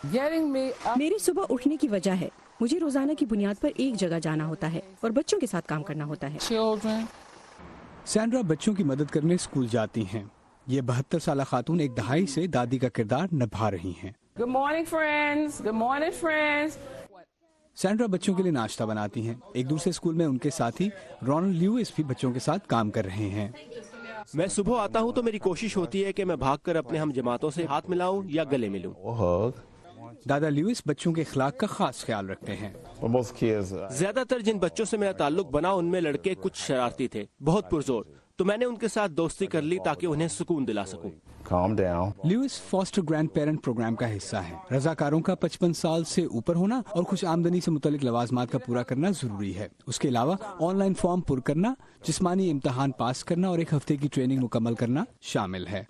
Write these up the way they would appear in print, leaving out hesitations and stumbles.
मेरी सुबह उठने की वजह है, मुझे रोजाना की बुनियाद पर एक जगह जाना होता है और बच्चों के साथ काम करना होता है। सैंड्रा बच्चों की मदद करने स्कूल जाती हैं। ये 72 साल खातून एक दहाई से दादी का किरदार निभा रही हैं। Good morning, friends. Good morning, friends. Sandra बच्चों के लिए नाश्ता बनाती हैं। एक दूसरे स्कूल में उनके साथी रोनाल्ड ल्यूइस भी बच्चों के साथ काम कर रहे हैं। मैं सुबह आता हूँ तो मेरी कोशिश होती है कि मैं भागकर अपने हम जमातों से हाथ मिलाऊं या गले मिलूं। दादा ल्यूइस बच्चों के अखलाक का खास ख्याल रखते हैं। ज्यादातर जिन बच्चों से मेरा ताल्लुक बना उनमें लड़के कुछ शरारती थे, बहुत पुरजोर, तो मैंने उनके साथ दोस्ती कर ली ताकि उन्हें सुकून दिला सकूं। Lewis Foster grandparent program का हिस्सा है। रजाकारों का 55 साल से ऊपर होना और खुश आमदनी से मुतालिक लवाजमात का पूरा करना जरूरी है। उसके अलावा ऑनलाइन फॉर्म पुर करना, जिस्मानी इम्तहान पास करना और एक हफ्ते की ट्रेनिंग मुकम्मल करना शामिल है।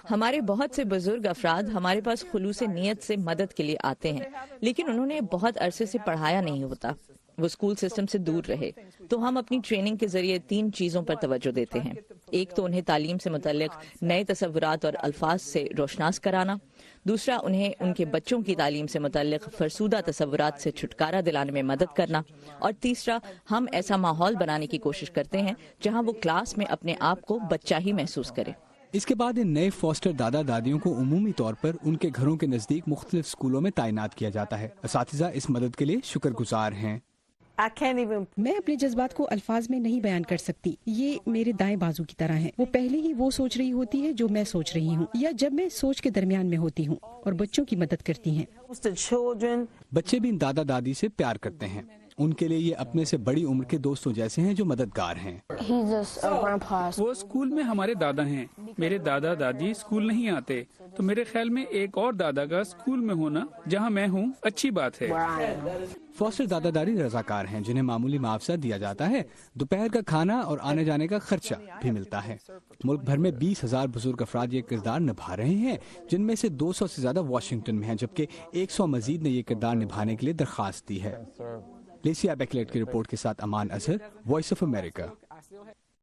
हमारे बहुत से बुजुर्ग अफराद हमारे पास खुलूस नीयत से मदद के लिए आते हैं, लेकिन उन्होंने बहुत अरसे से पढ़ाया नहीं होता, वो स्कूल सिस्टम से दूर रहे। तो हम अपनी ट्रेनिंग के जरिए 3 चीजों पर तवज्जो देते हैं। एक तो उन्हें तालीम से मुतल्लिक नए तसव्वुरात और अल्फाज से रोशनास कराना, दूसरा उन्हें उनके बच्चों की तालीम से मुतल्लिक फरसूदा तसव्वुरात से छुटकारा दिलाने में मदद करना, और तीसरा हम ऐसा माहौल बनाने की कोशिश करते हैं जहां वो क्लास में अपने आप को बच्चा ही महसूस करे। इसके बाद इन नए फॉस्टर दादा दादियों को उमूमी तौर पर उनके घरों के नजदीक मुख्तलिफ स्कूलों में तैनात किया जाता है। असातिज़ा इस मदद के लिए शुक्रगुजार हैं। मैं अपने जज्बात को अल्फाज में नहीं बयान कर सकती। ये मेरे दाएं बाजू की तरह है। वो पहले ही वो सोच रही होती है जो मैं सोच रही हूँ, या जब मैं सोच के दरमियान में होती हूँ, और बच्चों की मदद करती हैं। बच्चे भी इन दादा दादी से प्यार करते हैं। उनके लिए ये अपने से बड़ी उम्र के दोस्तों जैसे हैं जो मददगार हैं। वो स्कूल में हमारे दादा हैं। मेरे दादा दादी स्कूल नहीं आते, तो मेरे ख्याल में एक और दादा का स्कूल में होना जहां मैं हूं अच्छी बात है। फॉस्टर दादा दादी रजाकार हैं जिन्हें मामूली मुआवजा दिया जाता है। दोपहर का खाना और आने जाने का खर्चा भी मिलता है। मुल्क भर में 20,000 बुजुर्ग अफराद ये किरदार निभा रहे हैं, जिनमें से 200 से ज्यादा वाशिंगटन में हैं, जबकि 100 मजीद ने ये किरदार निभाने के लिए दरखास्त दी है। लेसिया बेकलेट की रिपोर्ट के साथ अमान अजहर, वॉइस ऑफ अमेरिका।